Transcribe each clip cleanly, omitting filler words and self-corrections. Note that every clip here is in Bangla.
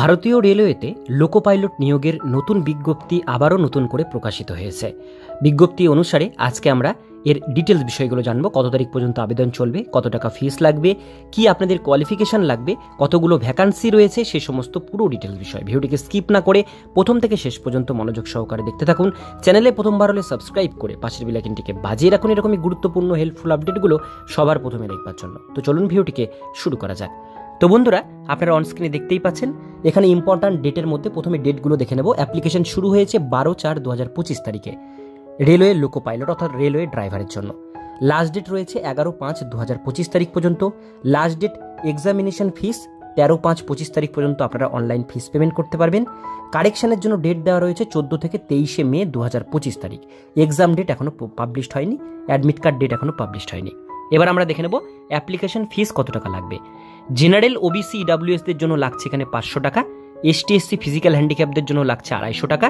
ভারতীয় রেলওয়েতে লোকো পাইলট নিয়োগের নতুন বিজ্ঞপ্তি আবারও নতুন করে প্রকাশিত হয়েছে। বিজ্ঞপ্তি অনুসারে আজকে আমরা এর ডিটেলস বিষয়গুলো জানবো। কত তারিখ পর্যন্ত আবেদন চলবে, কত টাকা ফিস লাগবে, কি আপনাদের কোয়ালিফিকেশন লাগবে, কতগুলো ভ্যাকান্সি রয়েছে, সে সমস্ত পুরো ডিটেলস বিষয়। ভিডিওটিকে স্কিপ না করে প্রথম থেকে শেষ পর্যন্ত মনোযোগ সহকারে দেখতে থাকুন। চ্যানেলে প্রথমবার হলে সাবস্ক্রাইব করে পাশের বেল আইকনটিকে বাজিয়ে রাখুন এরকমই গুরুত্বপূর্ণ হেল্পফুল আপডেটগুলো সবার প্রথমে দেখবার জন্য। তো চলুন ভিডিওটিকে শুরু করা যাক। তো বন্ধুরা, আপনারা অনস্ক্রিনে দেখতেই পাচ্ছেন এখানে ইম্পর্ট্যান্ট ডেটের মধ্যে প্রথমে ডেটগুলো দেখে নেব। অ্যাপ্লিকেশন শুরু হয়েছে 12/4/2025 তারিখে রেলওয়ে লোকো পাইলট অর্থাৎ রেলওয়ে ড্রাইভারের জন্য। লাস্ট ডেট রয়েছে 11/5/2025 তারিখ পর্যন্ত। লাস্ট ডেট এক্সামিনেশন ফিস 13/5/25 তারিখ পর্যন্ত আপনারা অনলাইন ফিস পেমেন্ট করতে পারবেন। কারেকশনের জন্য ডেট দেওয়া রয়েছে 14 থেকে 23 মে 2025 তারিখ। এক্সাম ডেট এখনও পাবলিশড হয়নি, অ্যাডমিট কার্ড ডেট এখনও পাবলিশড হয়নি। এবার আমরা দেখে নেব অ্যাপ্লিকেশন ফিস কত টাকা লাগবে। জেনারেল ওবিসি ইডাব্লিউএসদের জন্য লাগছে এখানে 500 টাকা, এসটি এসসি ফিজিক্যাল হ্যান্ডিক্যাপদের জন্য লাগছে 250 টাকা,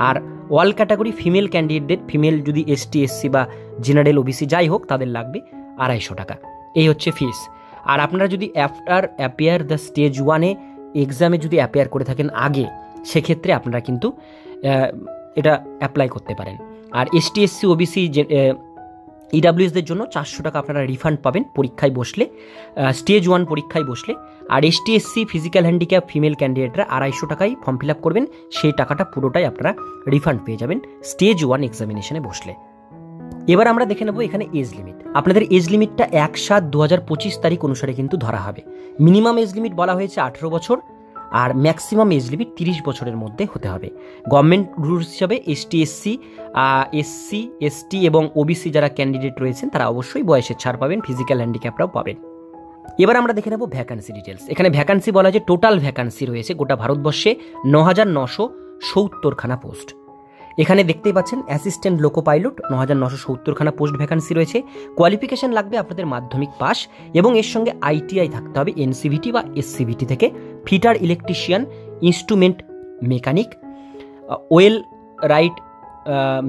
আর অল ক্যাটাগরি ফিমেল ক্যান্ডিডেটদের, ফিমেল যদি এসটি এসসি বা জেনারেল ওবিসি যাই হোক তাদের লাগবে 250 টাকা। এই হচ্ছে ফিস। আর আপনারা যদি আফটার অ্যাপিয়ার দ্য স্টেজ 1-এ এক্সামে যদি অ্যাপিয়ার করে থাকেন আগে, সেক্ষেত্রে আপনারা কিন্তু এটা অ্যাপ্লাই করতে পারেন। আর এসটি এসসি ওবিসি ইডাব্লিউএসদের জন্য 400 টাকা আপনারা রিফান্ড পাবেন পরীক্ষায় বসলে, স্টেজ 1 পরীক্ষায় বসলে। আর ST SC physical handicap female ক্যান্ডিডেটরা 250 টাকায় ফর্ম ফিল আপ করবেন, সেই টাকাটা পুরোটাই আপনারা রিফান্ড পেয়ে যাবেন স্টেজ 1 এক্সামিনেশনে বসলে। এবার আমরা দেখে নেব এখানে এজ লিমিট। আপনাদের এজ লিমিটটা 1/7/2025 তারিখ অনুসারে কিন্তু ধরা হবে। মিনিমাম এজ লিমিট বলা হয়েছে 18 বছর, আর ম্যাক্সিমাম এজ লিমিট 30 বছরের মধ্যে হতে হবে। গভর্নমেন্ট রুলস হিসাবে এসটি এসসি, এসসি এসটি এবং ওবিসি যারা ক্যান্ডিডেট রয়েছেন তারা অবশ্যই বয়সের ছাড় পাবেন, ফিজিক্যাল হ্যান্ডিক্যাপরাও পাবেন। এবার আমরা দেখে নেব ভ্যাকান্সি ডিটেলস। এখানে ভ্যাকান্সি বলা যে টোটাল ভ্যাকান্সি রয়েছে গোটা ভারতবর্ষে 9970খানা পোস্ট। এখানে দেখতেই পাচ্ছেন অ্যাসিস্ট্যান্ট লোকো পাইলট 9970খানা পোস্ট ভ্যাকান্সি রয়েছে। কোয়ালিফিকেশন লাগবে আপনাদের মাধ্যমিক পাস এবং এর সঙ্গে আইটিআই থাকতে হবে এনসিভিটি বা এসসিভিটি থেকে। ফিটার ইলেকট্রিশিয়ান, ইনস্ট্রুমেন্ট মেকানিক, ওয়েল রাইট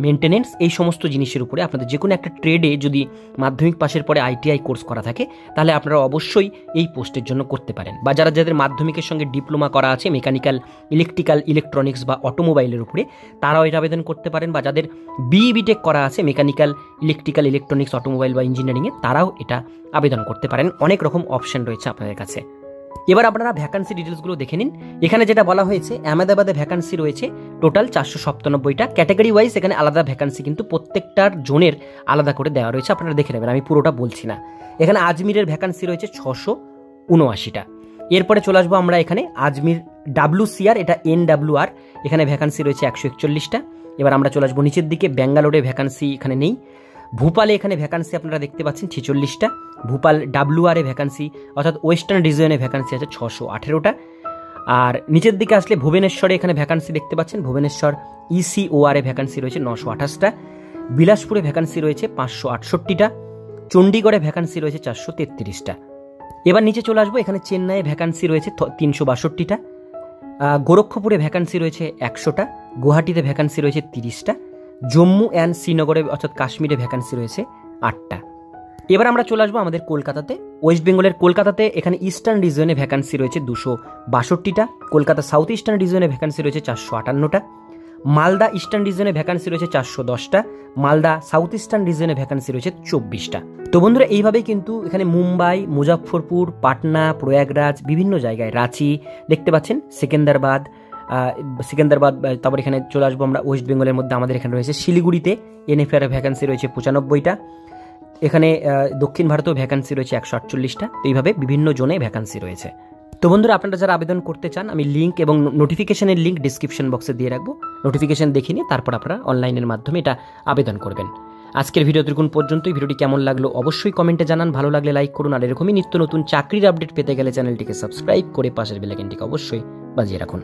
মেনটেনেন্স, এই সমস্ত জিনিসের উপরে আপনাদের যে কোনো একটা ট্রেডে যদি মাধ্যমিক পাশের পরে আইটিআই কোর্স করা থাকে তাহলে আপনারা অবশ্যই এই পোস্টের জন্য করতে পারেন। বা যাদের মাধ্যমিকের সঙ্গে ডিপ্লোমা করা আছে মেকানিক্যাল, ইলেকট্রিক্যাল, ইলেকট্রনিক্স বা অটোমোবাইলের উপরে, তারাও এটা আবেদন করতে পারেন। বা যাদের বিটেক করা আছে মেকানিক্যাল, ইলেকট্রিক্যাল, ইলেকট্রনিক্স, অটোমোবাইল বা ইঞ্জিনিয়ারিংয়ে, তারাও এটা আবেদন করতে পারেন। অনেক রকম অপশন রয়েছে আপনাদের কাছে। এবার আপনারা ভ্যাকান্সি ডিটেলসগুলো দেখে নিন। এখানে যেটা বলা হয়েছে আহমেদাবাদে ভ্যাকান্সি রয়েছে টোটাল 497টা। ক্যাটাগরি ওয়াইজ এখানে আলাদা ভ্যাকান্সি কিন্তু প্রত্যেকটার জোনের আলাদা করে দেওয়া রয়েছে, আপনারা দেখে নেবেন, আমি পুরোটা বলছি না। এখানে আজমিরের ভ্যাকান্সি রয়েছে 679টা। এরপরে চলে আসবো আমরা এখানে আজমির WCR, এটা NWR, এখানে ভ্যাকান্সি রয়েছে 141টা। এবার আমরা চলে আসবো নিচের দিকে, ব্যাঙ্গালোরে ভ্যাকান্সি এখানে নেই। ভূপালে এখানে ভ্যাকান্সি আপনারা দেখতে পাচ্ছেন 46টা। ভূপাল WR ভ্যাকান্সি অর্থাৎ ওয়েস্টার্ন রিজিয়নে ভ্যাকান্সি আছে 618টা। আর নিচের দিকে আসলে ভুবনেশ্বরে এখানে ভ্যাকান্সি দেখতে পাচ্ছেন, ভুবনেশ্বর ECOR ভ্যাকান্সি রয়েছে 928টা। বিলাসপুরে ভ্যাকান্সি রয়েছে 568টা। চণ্ডীগড়ে ভ্যাকান্সি রয়েছে 433টা। এবার নিচে চলে আসবো, এখানে চেন্নাইয়ে ভ্যাকান্সি রয়েছে 362টা। গোরক্ষপুরে ভ্যাকান্সি রয়েছে 100টা। গুয়াহাটিতে ভ্যাকান্সি রয়েছে 30টা। জম্মু অ্যান্ড শ্রীনগরে অর্থাৎ কাশ্মীরে ভ্যাকান্সি রয়েছে 8টা। এবার আমরা চলে আসবো আমাদের কলকাতাতে। ওয়েস্ট বেঙ্গলের কলকাতাতে এখানে ইস্টার্ন রিজিয়নে ভ্যাকান্সি রয়েছে 262টা। কলকাতা সাউথ ইস্টার্ন রিজিয়নে ভ্যাকান্সি রয়েছে 458টা। মালদা ইস্টার্ন রিজিয়নে ভ্যাকান্সি রয়েছে 410টা। মালদা সাউথ ইস্টার্ন রিজিয়নে ভ্যাকান্সি রয়েছে 24টা। তো বন্ধুরা, এইভাবেই কিন্তু এখানে মুম্বাই, মুজাফফরপুর, পাটনা, প্রয়াগরাজ, বিভিন্ন জায়গায়, রাঁচি দেখতে পাচ্ছেন, সেকেন্দ্রাবাদ, তারপর এখানে চলে আসবো আমরা ওয়েস্ট বেঙ্গলের মধ্যে আমাদের এখানে রয়েছে শিলিগুড়িতে NFR ভ্যাকান্সি রয়েছে 95টা। এখানে দক্ষিণ ভারতেও ভ্যাকান্সি রয়েছে 148টা। তো এইভাবে বিভিন্ন জোনে ভ্যাকান্সি রয়েছে। তো বন্ধুরা, আপনারা যারা আবেদন করতে চান আমি লিঙ্ক এবং নোটিফিকেশনের লিঙ্ক ডিসক্রিপশন বক্সে দিয়ে রাখবো। নোটিফিকেশন দেখে নিয়ে তারপর আপনারা অনলাইনের মাধ্যমে এটা আবেদন করবেন। আজকের ভিডিও দেখুন পর্যন্তই। ভিডিওটি কেমন লাগলো অবশ্যই কমেন্টে জানান, ভালো লাগলে লাইক করুন। আর এরকমই নিত্য নতুন চাকরির আপডেট পেতে গেলে চ্যানেলটিকে সাবস্ক্রাইব করে পাশের বেল আইকনটিকে অবশ্যই বাজিয়ে রাখুন।